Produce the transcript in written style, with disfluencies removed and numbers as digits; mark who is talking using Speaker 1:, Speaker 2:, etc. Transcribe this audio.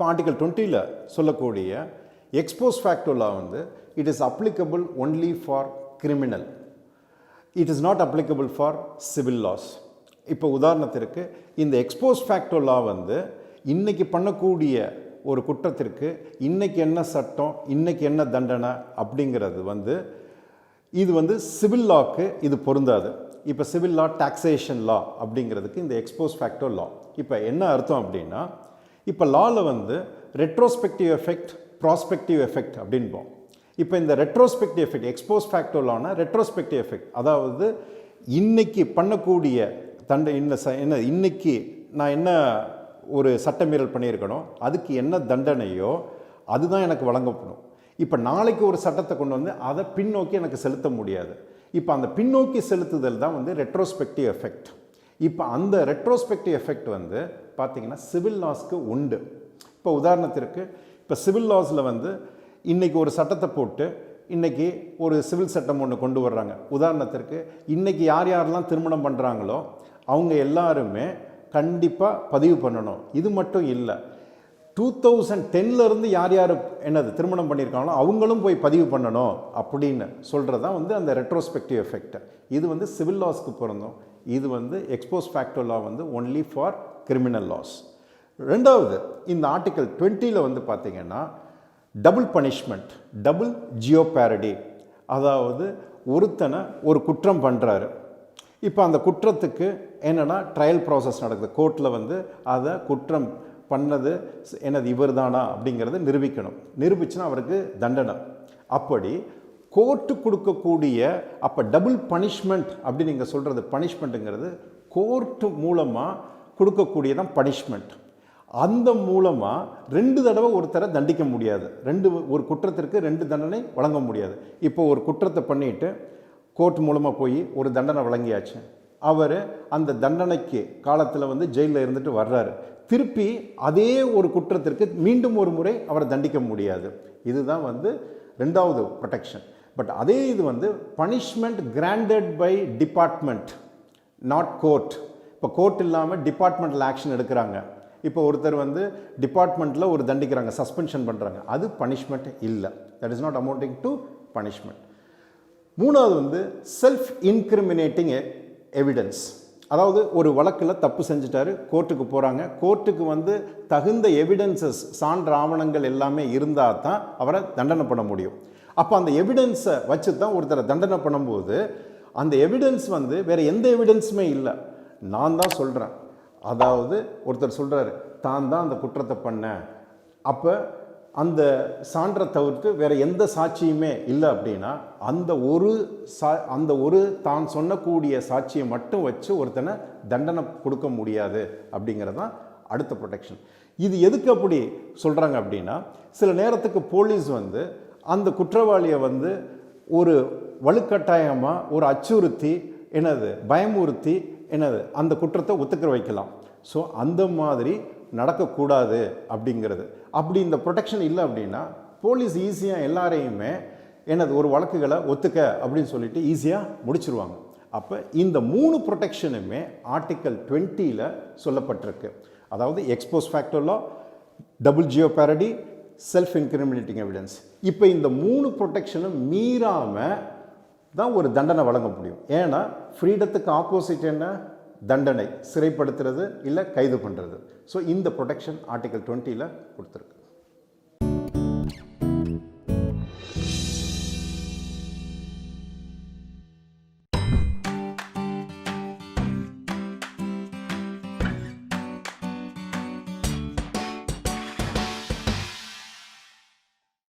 Speaker 1: இப்போ ஆர்டிகல் 20ல் சொல்லக்கூடிய expose facto law வந்து it is applicable only for criminal, it is not applicable for civil laws. இப்போ உதாரணத்திற்கு இந்த எக்ஸ்போஸ் ஃபேக்டோ லா வந்து இன்றைக்கி பண்ணக்கூடிய ஒரு குற்றத்திற்கு இன்றைக்கி என்ன சட்டம், இன்றைக்கி என்ன தண்டனை அப்படிங்கிறது வந்து இது வந்து சிவில் லாக்கு இது பொருந்தாது. இப்போ சிவில் லா, டாக்ஸேஷன் லா அப்படிங்கிறதுக்கு இந்த எக்ஸ்போஸ் ஃபேக்டோ லா. இப்போ என்ன அர்த்தம் அப்படின்னா, இப்போ லாவில் வந்து ரெட்ரோஸ்பெக்டிவ் எஃபெக்ட், ப்ராஸ்பெக்டிவ் எஃபெக்ட் அப்படின்போம். இப்போ இந்த retrospective effect, expose ஃபேக்டோ Lana retrospective effect, அதாவது இன்னைக்கு பண்ணக்கூடிய என்ன இன்னைக்கு நான் என்ன ஒரு சட்டமீறல் பண்ணியிருக்கணும், அதுக்கு என்ன தண்டனையோ அதுதான் எனக்கு வழங்கப்படும். இப்போ நாளைக்கு ஒரு சட்டத்தை கொண்டு வந்து அதை பின்னோக்கி எனக்கு செலுத்த முடியாது. இப்போ அந்த பின்னோக்கி செலுத்துதல் தான் வந்து ரெட்ரோஸ்பெக்டிவ் எஃபெக்ட். இப்போ அந்த ரெட்ரோஸ்பெக்டிவ் எஃபெக்ட் வந்து பார்த்திங்கன்னா சிவில் லாஸ்க்கு உண்டு. இப்போ உதாரணத்திற்கு இப்போ சிவில் லாஸில் வந்து இன்றைக்கி ஒரு சட்டத்தை போட்டு இன்றைக்கி ஒரு சிவில் சட்டம் ஒன்று கொண்டு வர்றாங்க. உதாரணத்திற்கு இன்றைக்கி யார் யாரெல்லாம் திருமணம் பண்ணுறாங்களோ அவங்க எல்லாருமே கண்டிப்பாக பதிவு பண்ணணும். இது மட்டும் இல்லை, 2010லேருந்து யார் யார் திருமணம் பண்ணியிருக்காங்களோ அவங்களும் போய் பதிவு பண்ணணும் அப்படின்னு சொல்கிறது தான் வந்து அந்த ரெட்ரோஸ்பெக்டிவ் எஃபெக்ட். இது வந்து சிவில் லாஸ்க்கு பொருந்தும். இது வந்து எக்ஸ்போஸ் ஃபேக்டோ லா வந்து ஒன்லி ஃபார் கிரிமினல் லாஸ். ரெண்டாவது, இந்த ஆர்டிகல் 20ல் வந்து பார்த்திங்கன்னா டபுள் பனிஷ்மெண்ட், டபுள் ஜியோபேரடி, அதாவது ஒருத்தனை ஒரு குற்றம் பண்ணுறாரு. இப்போ அந்த குற்றத்துக்கு என்னென்னா ட்ரையல் ப்ராசஸ் நடக்குது. கோர்ட்டில் வந்து அதை குற்றம் பண்ணது என்னது இவர் தானா அப்படிங்கிறத நிரூபிக்கணும். நிரூபிச்சுன்னா அவருக்கு தண்டனை. அப்படி கோர்ட்டு கொடுக்கக்கூடிய அப்போ டபுள் பனிஷ்மெண்ட் அப்படி நீங்கள் சொல்கிறது, பனிஷ்மெண்ட்டுங்கிறது கோர்ட்டு மூலமாக கொடுக்கக்கூடியதான் பனிஷ்மெண்ட். அந்த மூலமாக 2 தடவை ஒருத்தரை தண்டிக்க முடியாது. ஒரு குற்றத்திற்கு 2 தண்டனை வழங்க முடியாது. இப்போ ஒரு குற்றத்தை பண்ணிட்டு கோர்ட் மூலமாக போய் ஒரு தண்டனை வழங்கியாச்சு, அவர் அந்த தண்டனைக்கு காலத்தில் வந்து ஜெயிலில் இருந்துட்டு வர்றாரு, திருப்பி அதே ஒரு குற்றத்திற்கு மீண்டும் ஒரு முறை அவரை தண்டிக்க முடியாது. இதுதான் வந்து 2வது ப்ரொடெக்ஷன். பட் அதே இது வந்து punishment granted by department, not court. இப்போ கோர்ட் இல்லாமல் டிபார்ட்மெண்டல் ஆக்ஷன் எடுக்கிறாங்க. இப்போ ஒருத்தர் வந்து டிபார்ட்மெண்ட்டில் ஒரு தண்டிக்கிறாங்க, சஸ்பென்ஷன் பண்ணுறாங்க, அது பனிஷ்மெண்ட் இல்லை. That is not amounting to punishment. 3வது வந்து செல்ஃப் இன்கிரிமினேட்டிங் எவிடன்ஸ், அதாவது ஒரு வழக்கில் தப்பு செஞ்சுட்டாரு, கோர்ட்டுக்கு போகிறாங்க, கோர்ட்டுக்கு வந்து தகுந்த எவிடன்சஸ், சான்று ஆவணங்கள் எல்லாமே இருந்தால் தான் அவரை தண்டனை பண்ண முடியும். அப்போ அந்த எவிடன்ஸை வச்சு தான் ஒருத்தரை தண்டனை பண்ணும்போது அந்த எவிடன்ஸ் வந்து வேறு எந்த எவிடன்ஸுமே இல்லை, நான் தான் சொல்கிறேன். அதாவது ஒருத்தர் சொல்கிறாரு தான் தான் அந்த குற்றத்தை பண்ணேன், அப்போ அந்த சான்றை தவிர்த்து வேறு எந்த சாட்சியுமே இல்லை அப்படின்னா அந்த ஒரு தான் சொன்னக்கூடிய சாட்சியை மட்டும் வச்சு ஒருத்தனை தண்டனை கொடுக்க முடியாது அப்படிங்கிறது தான் அடுத்த ப்ரொடெக்ஷன். இது எதுக்கு அப்படி சொல்கிறாங்க அப்படின்னா, சில நேரத்துக்கு போலீஸ் வந்து அந்த குற்றவாளியை வந்து ஒரு வலுக்கட்டாயமாக ஒரு அச்சுறுத்தி பயமுறுத்தி அந்த குற்றத்தை ஒத்துக்கிற வைக்கலாம். ஸோ அந்த மாதிரி நடக்கக்கூடாது அப்படிங்கிறது. அப்படி இந்த ப்ரொடெக்ஷன் இல்லை அப்படின்னா போலீஸ் ஈஸியாக எல்லாரையுமே ஒரு வழக்குகளை ஒத்துக்க அப்படின்னு சொல்லிட்டு ஈஸியாக முடிச்சிருவாங்க. அப்போ இந்த 3 ப்ரொடெக்ஷனுமே ஆர்டிக்கல் 20ல் சொல்லப்பட்டிருக்கு. அதாவது எக்ஸ்போஸ் ஃபேக்டோ லா, டபுள் ஜியோபேரடி, செல்ஃப் இன்கிரிமினேட்டிங் எவிடன்ஸ். இப்போ இந்த 3 ப்ரொடெக்ஷனும் மீறாமல் தான் ஒரு தண்டனை வழங்க முடியும். ஏன்னா ஃப்ரீடத்துக்கு ஆப்போசிட் என்ன? தண்டனை, சிறைப்படுத்துறது இல்லை கைது பண்ணுறது. ஸோ இந்த ப்ரொடெக்ஷன் ஆர்டிகல் 20ல் கொடுத்துருக்கு.